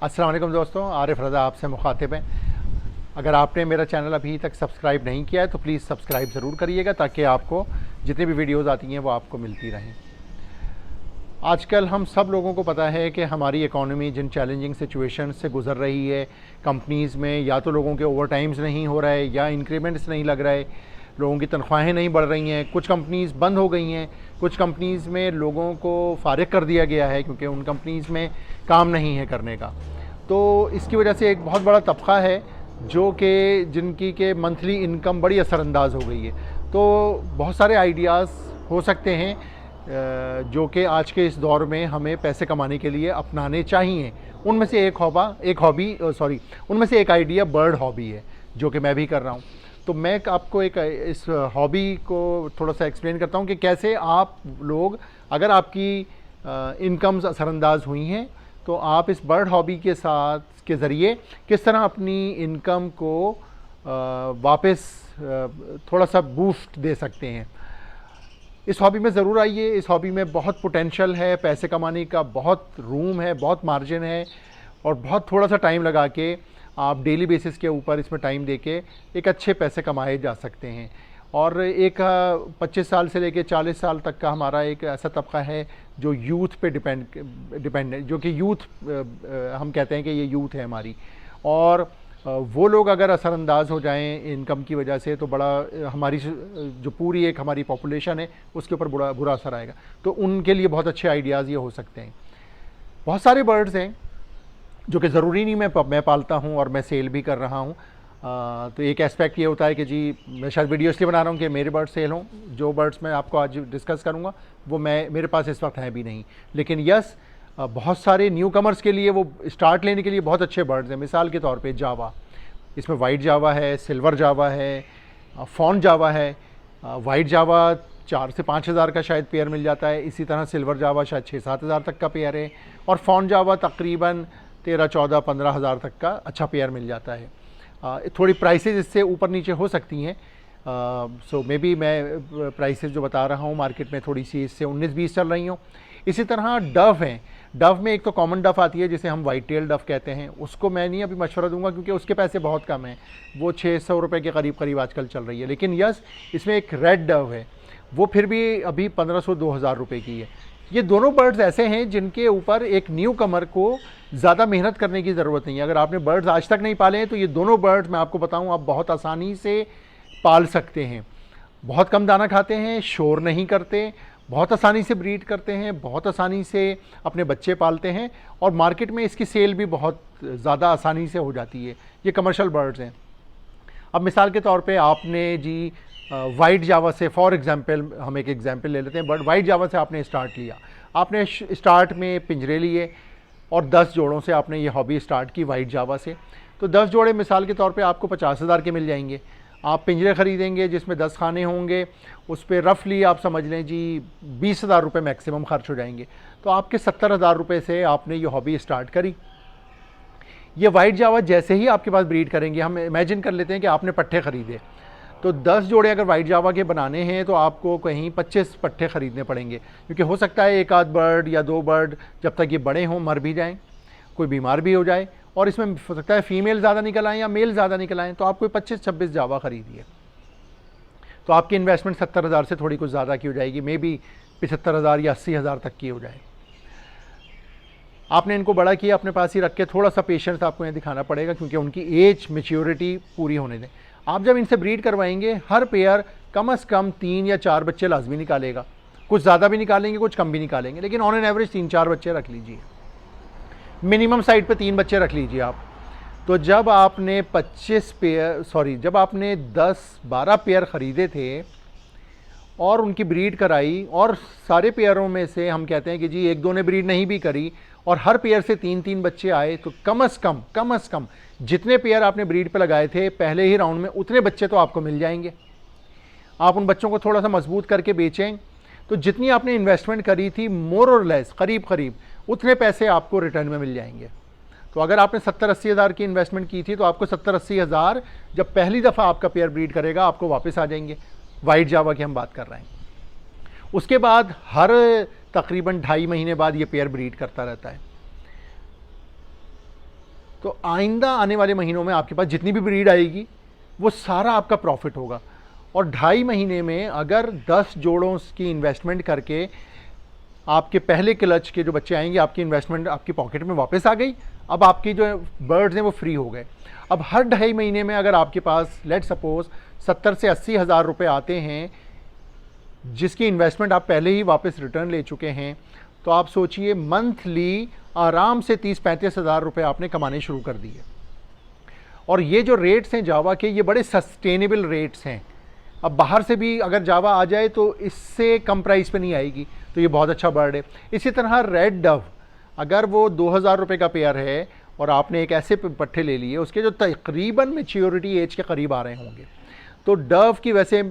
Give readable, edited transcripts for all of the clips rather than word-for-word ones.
अस्सलाम वालेकुम दोस्तों, आरिफ रज़ा आपसे मुखातिब हैं। अगर आपने मेरा चैनल अभी तक सब्सक्राइब नहीं किया है तो प्लीज़ सब्सक्राइब ज़रूर करिएगा ताकि आपको जितनी भी वीडियोज़ आती हैं वो आपको मिलती रहें। आजकल हम सब लोगों को पता है कि हमारी इकॉनमी जिन चैलेंजिंग सिचुएशन से गुज़र रही है, कंपनीज़ में या तो लोगों के ओवर टाइम्स नहीं हो रहे या इंक्रीमेंट्स नहीं लग रहे, लोगों की तनख्वाहें नहीं बढ़ रही हैं, कुछ कंपनीज़ बंद हो गई हैं, कुछ कंपनीज़ में लोगों को फारिग कर दिया गया है क्योंकि उन कंपनीज़ में काम नहीं है करने का। तो इसकी वजह से एक बहुत बड़ा तबका है जो कि जिनकी के मंथली इनकम बड़ी असरअंदाज हो गई है। तो बहुत सारे आइडियाज़ हो सकते हैं जो कि आज के इस दौर में हमें पैसे कमाने के लिए अपनाने चाहिए। उनमें से उनमें से एक आइडिया बर्ड हॉबी है जो कि मैं भी कर रहा हूँ। तो मैं आपको एक इस हॉबी को थोड़ा सा एक्सप्लेन करता हूँ कि कैसे आप लोग, अगर आपकी इनकम्स असरअंदाज हुई हैं तो आप इस बर्ड हॉबी के ज़रिए किस तरह अपनी इनकम को वापस थोड़ा सा बूस्ट दे सकते हैं। इस हॉबी में ज़रूर आइए। इस हॉबी में बहुत पोटेंशियल है, पैसे कमाने का बहुत रूम है, बहुत मार्जिन है और बहुत थोड़ा सा टाइम लगा के आप डेली बेसिस के ऊपर इसमें टाइम देके एक अच्छे पैसे कमाए जा सकते हैं। और एक 25 साल से लेके 40 साल तक का हमारा एक ऐसा तबका है जो यूथ पे डिपेंडेंट, जो कि यूथ हम कहते हैं कि ये यूथ है हमारी। और वो लोग अगर असरअंदाज हो जाएं इनकम की वजह से तो बड़ा हमारी जो पूरी एक हमारी पॉपुलेशन है उसके ऊपर बुरा असर आएगा। तो उनके लिए बहुत अच्छे आइडियाज़ ये हो सकते हैं। बहुत सारे बर्ड्स हैं जो कि ज़रूरी नहीं मैं पालता हूँ और मैं सेल भी कर रहा हूँ। तो एक एस्पेक्ट ये होता है कि जी मैं शायद वीडियो इसलिए बना रहा हूँ कि मेरे बर्ड्स सेल हों। जो बर्ड्स मैं आपको आज डिस्कस करूँगा वो मेरे पास इस वक्त हैं भी नहीं, लेकिन यस बहुत सारे न्यू कमर्स के लिए वो स्टार्ट लेने के लिए बहुत अच्छे बर्ड्स हैं। मिसाल के तौर पे जावा, इसमें वाइट जावा है, सिल्वर जावा है, फॉन जावा है। वाइट जावा 4 से 5 हज़ार का शायद पेयर मिल जाता है, इसी तरह सिल्वर जावा शायद 6-7 हज़ार तक का पेयर है और फॉन जावा तकरीबन 13-14-15 हज़ार तक का अच्छा पेयर मिल जाता है। थोड़ी प्राइसेस इससे ऊपर नीचे हो सकती हैं। सो मे बी मैं प्राइसेस जो बता रहा हूँ मार्केट में थोड़ी सी इससे 19-20 चल रही हूँ। इसी तरह डव हैं। डव में एक तो कॉमन डव आती है जिसे हम वाइट टेल डव कहते हैं, उसको मैं नहीं अभी मशवरा दूंगा क्योंकि उसके पैसे बहुत कम हैं, वो 600 रुपये के करीब आजकल चल रही है। लेकिन यस इसमें एक रेड डव है, वो फिर भी अभी 1500-2000 रुपये की है। ये दोनों बर्ड्स ऐसे हैं जिनके ऊपर एक न्यू कमर को ज़्यादा मेहनत करने की ज़रूरत नहीं है। अगर आपने बर्ड्स आज तक नहीं पाले हैं तो ये दोनों बर्ड्स मैं आपको बताऊं आप बहुत आसानी से पाल सकते हैं। बहुत कम दाना खाते हैं, शोर नहीं करते, बहुत आसानी से ब्रीड करते हैं, बहुत आसानी से अपने बच्चे पालते हैं और मार्केट में इसकी सेल भी बहुत ज़्यादा आसानी से हो जाती है। ये कमर्शियल बर्ड्स हैं। अब मिसाल के तौर पे आपने जी वाइट जावा से, फॉर एग्जांपल हम एक एग्जांपल ले लेते हैं, बट वाइट जावा से आपने स्टार्ट लिया, आपने स्टार्ट में पिंजरे लिए और 10 जोड़ों से आपने ये हॉबी स्टार्ट की वाइट जावा से। तो 10 जोड़े मिसाल के तौर पे आपको 50 हज़ार के मिल जाएंगे। आप पिंजरे ख़रीदेंगे जिसमें 10 खाने होंगे, उस पर रफली आप समझ लें जी 20 हज़ार रुपये मैक्सिमम खर्च हो जाएंगे। तो आपके 70 हज़ार रुपये से आपने ये हॉबी स्टार्ट करी। ये वाइट जावा जैसे ही आपके पास ब्रीड करेंगे, हम इमेजिन कर लेते हैं कि आपने पट्टे ख़रीदे, तो 10 जोड़े अगर वाइट जावा के बनाने हैं तो आपको कहीं 25 पट्टे ख़रीदने पड़ेंगे क्योंकि हो सकता है एक आध बर्ड या 2 बर्ड जब तक ये बड़े हों मर भी जाएँ, कोई बीमार भी हो जाए और इसमें हो सकता है फ़ीमेल ज़्यादा निकल आएँ या मेल ज़्यादा निकल आएँ। तो आप कोई 25-26 जावा ख़रीदिए तो आपकी इन्वेस्टमेंट 70 हज़ार से थोड़ी कुछ ज़्यादा की हो जाएगी, मे बी 75 हज़ार या 80 हज़ार तक की हो जाए। आपने इनको बड़ा किया, अपने पास ही रख के थोड़ा सा पेशेंस आपको यहाँ दिखाना पड़ेगा क्योंकि उनकी एज मैच्योरिटी पूरी होने दें। आप जब इनसे ब्रीड करवाएंगे हर पेयर कम से कम 3 या 4 बच्चे लाजमी निकालेगा। कुछ ज़्यादा भी निकालेंगे, कुछ कम भी निकालेंगे, लेकिन ऑन एन एवरेज 3-4 बच्चे रख लीजिए। मिनिमम साइड पे 3 बच्चे रख लीजिए आप। तो जब आपने 10-12 पेयर ख़रीदे थे और उनकी ब्रीड कराई और सारे पेयरों में से हम कहते हैं कि जी 1-2 ने ब्रीड नहीं भी करी और हर पेयर से 3-3 बच्चे आए, तो कम से कम जितने पेयर आपने ब्रीड पे लगाए थे पहले ही राउंड में उतने बच्चे तो आपको मिल जाएंगे। आप उन बच्चों को थोड़ा सा मजबूत करके बेचें तो जितनी आपने इन्वेस्टमेंट करी थी मोर और लेस करीब उतने पैसे आपको रिटर्न में मिल जाएंगे। तो अगर आपने 70-80 हज़ार की इन्वेस्टमेंट की थी तो आपको 70-80 हज़ार जब पहली दफ़ा आपका पेयर ब्रीड kरेगा आपको वापस आ जाएंगे। वाइट जावा की हम बात कर रहे हैं। उसके बाद हर तकरीबन 2.5 महीने बाद ये पेयर ब्रीड करता रहता है। तो आइंदा आने वाले महीनों में आपके पास जितनी भी ब्रीड आएगी वो सारा आपका प्रॉफिट होगा। और 2.5 महीने में अगर 10 जोड़ों की इन्वेस्टमेंट करके आपके पहले क्लच के जो बच्चे आएंगे, आपकी इन्वेस्टमेंट आपकी पॉकेट में वापस आ गई। अब आपकी जो बर्ड्स हैं वो फ्री हो गए। अब हर 2.5 महीने में अगर आपके पास लेट सपोज 70 से 80 हज़ार रुपये आते हैं, जिसकी इन्वेस्टमेंट आप पहले ही वापस रिटर्न ले चुके हैं, तो आप सोचिए मंथली आराम से 30-35 हज़ार रुपये आपने कमाने शुरू कर दिए। और ये जो रेट्स हैं जावा के, ये बड़े सस्टेनेबल रेट्स हैं। अब बाहर से भी अगर जावा आ जाए तो इससे कम प्राइस पे नहीं आएगी, तो ये बहुत अच्छा बर्ड है। इसी तरह रेड डव, अगर वो 2000 रुपये का पेयर है और आपने एक ऐसे पट्टे ले लिए उसके जो तकरीबन मैच्योरिटी एज के करीब आ रहे होंगे, तो डव की वैसे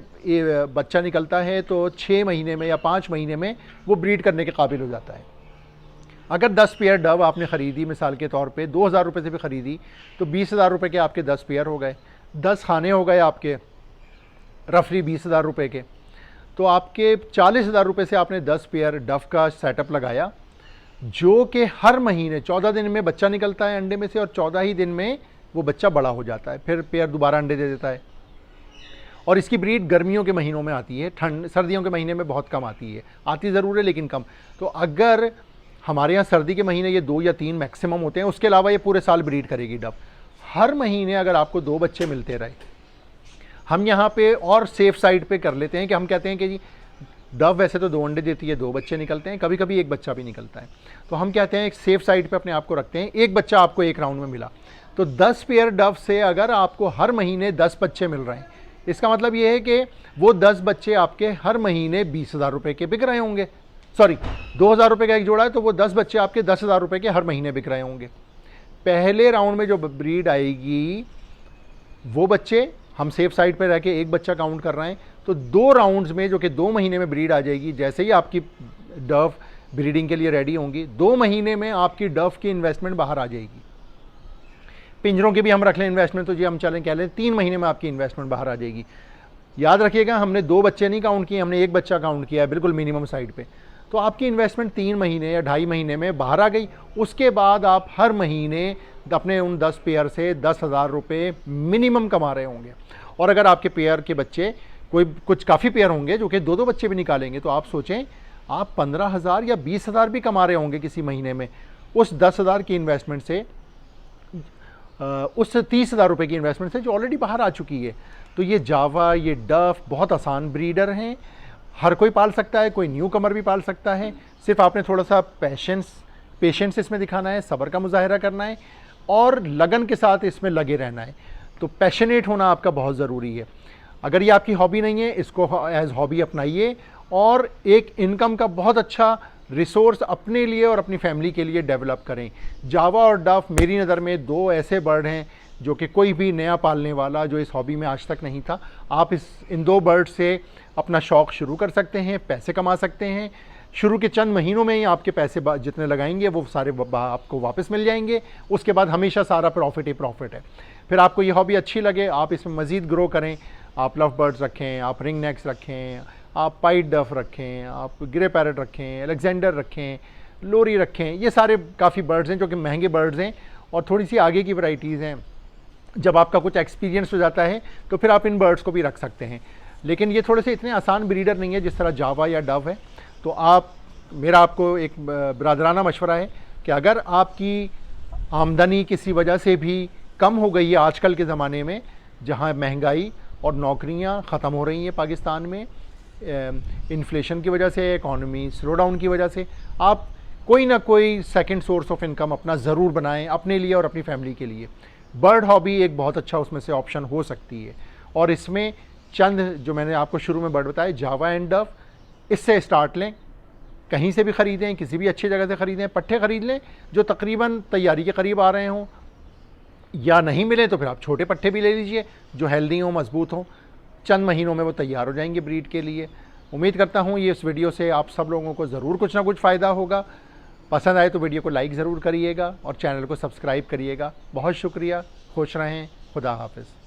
बच्चा निकलता है तो 6 महीने में या 5 महीने में वो ब्रीड करने के काबिल हो जाता है। अगर 10 पेयर डव आपने ख़रीदी, मिसाल के तौर पे 2000 रुपये से भी ख़रीदी, तो 20,000 रुपये के आपके 10 पेयर हो गए, 10 खाने हो गए आपके रफली 20,000 रुपये के। तो आपके 40,000 रुपये से आपने 10 पेयर डव का सेटअप लगाया, जो कि हर महीने 14 दिन में बच्चा निकलता है अंडे में से, और 14 ही दिन में वो बच्चा बड़ा हो जाता है, फिर पेयर दोबारा अंडे दे देता है। और इसकी ब्रीड गर्मियों के महीनों में आती है, सर्दियों के महीने में बहुत कम आती है, आती ज़रूर है लेकिन कम। तो अगर हमारे यहाँ सर्दी के महीने ये 2 या 3 मैक्सिमम होते हैं, उसके अलावा ये पूरे साल ब्रीड करेगी डव। हर महीने अगर आपको 2 बच्चे मिलते रहे, हम यहाँ पे और सेफ साइड पे कर लेते हैं कि हम कहते हैं कि जी डव वैसे तो 2 अंडे देती है, 2 बच्चे निकलते हैं, कभी कभी 1 बच्चा भी निकलता है, तो हम कहते हैं एक सेफ साइड पे अपने आप को रखते हैं। 1 बच्चा आपको 1 राउंड में मिला, तो 10 पेयर डव से अगर आपको हर महीने 10 बच्चे मिल रहे हैं, इसका मतलब ये है कि वो 10 बच्चे आपके हर महीने 20,000 रुपये के बिक रहे होंगे। सॉरी, 2,000 रुपये का एक जोड़ा है, तो वो 10 बच्चे आपके 10,000 रुपये के हर महीने बिक रहे होंगे। पहले राउंड में जो ब्रीड आएगी वो बच्चे हम सेफ साइड पे रह के 1 बच्चा काउंट कर रहे हैं, तो 2 राउंड्स में जो कि 2 महीने में ब्रीड आ जाएगी, जैसे ही आपकी डव ब्रीडिंग के लिए रेडी होंगी, 2 महीने में आपकी डव की इन्वेस्टमेंट बाहर आ जाएगी। पिंजरों की भी हम रख लें इन्वेस्टमेंट, तो जी हम चलें कह लें 3 महीने में आपकी इन्वेस्टमेंट बाहर आ जाएगी। याद रखिएगा, हमने 2 बच्चे नहीं काउंट किए, हमने 1 बच्चा काउंट किया है बिल्कुल मिनिमम साइड पे। तो आपकी इन्वेस्टमेंट 3 महीने या 2.5 महीने में बाहर आ गई। उसके बाद आप हर महीने अपने उन 10 पेयर से 10,000 रुपये मिनिमम कमा रहे होंगे। और अगर आपके पेयर के बच्चे कुछ काफ़ी पेयर होंगे जो कि 2-2 बच्चे भी निकालेंगे, तो आप सोचें आप 15,000 या 20,000 भी कमा रहे होंगे किसी महीने में उस 10,000 की इन्वेस्टमेंट से, उस 30,000 रुपये की इन्वेस्टमेंट से जो ऑलरेडी बाहर आ चुकी है। तो ये जावा, ये डफ बहुत आसान ब्रीडर हैं, हर कोई पाल सकता है, कोई न्यू कमर भी पाल सकता है। सिर्फ आपने थोड़ा सा पेशेंस इसमें दिखाना है, सब्र का मुजाहिरा करना है और लगन के साथ इसमें लगे रहना है। तो पैशनेट होना आपका बहुत ज़रूरी है। अगर ये आपकी हॉबी नहीं है, इसको एज हॉबी अपनाइए और एक इनकम का बहुत अच्छा रिसोर्स अपने लिए और अपनी फैमिली के लिए डेवलप करें। जावा और डफ मेरी नज़र में 2 ऐसे बर्ड हैं जो कि कोई भी नया पालने वाला जो इस हॉबी में आज तक नहीं था, आप इन 2 बर्ड से अपना शौक़ शुरू कर सकते हैं, पैसे कमा सकते हैं। शुरू के चंद महीनों में ही आपके पैसे जितने लगाएंगे वो सारे आपको वापस मिल जाएंगे। उसके बाद हमेशा सारा प्रॉफिट ही प्रॉफिट है। फिर आपको ये हॉबी अच्छी लगे, आप इसमें मज़ीद ग्रो करें, आप लव बर्ड्स रखें, आप रिंग नेक्स रखें, आप पाइट डफ रखें, आप ग्रे पैरट रखें, अलेक्जेंडर रखें, लोरी रखें। ये सारे काफ़ी बर्ड्स हैं जो कि महंगे बर्ड्स हैं और थोड़ी सी आगे की वैराइटीज़ हैं। जब आपका कुछ एक्सपीरियंस हो जाता है तो फिर आप इन बर्ड्स को भी रख सकते हैं, लेकिन ये थोड़े से इतने आसान ब्रीडर नहीं है जिस तरह जावा या डव है। तो मेरा आपको एक बरादराना मशवरा है कि अगर आपकी आमदनी किसी वजह से भी कम हो गई है आजकल के ज़माने में, जहाँ महंगाई और नौकरियाँ ख़त्म हो रही हैं पाकिस्तान में, इन्फ्लेशन की वजह से, इकॉनमी स्लो डाउन की वजह से, आप कोई ना कोई सेकंड सोर्स ऑफ इनकम अपना ज़रूर बनाएं अपने लिए और अपनी फैमिली के लिए। बर्ड हॉबी एक बहुत अच्छा उसमें से ऑप्शन हो सकती है। और इसमें चंद जो मैंने आपको शुरू में बर्ड बताए, जावा एंड डव, इससे स्टार्ट लें। कहीं से भी ख़रीदें, किसी भी अच्छी जगह से ख़रीदें, पट्टे ख़रीद लें जो तकरीबन तैयारी के करीब आ रहे हों, या नहीं मिले तो फिर आप छोटे पट्टे भी ले लीजिए जो हेल्दी हों, मजबूत हों। चंद महीनों में वो तैयार हो जाएंगे ब्रीड के लिए। उम्मीद करता हूँ ये इस वीडियो से आप सब लोगों को ज़रूर कुछ ना कुछ फ़ायदा होगा। पसंद आए तो वीडियो को लाइक ज़रूर करिएगा और चैनल को सब्सक्राइब करिएगा। बहुत शुक्रिया, खुश रहें, खुदा हाफिज़।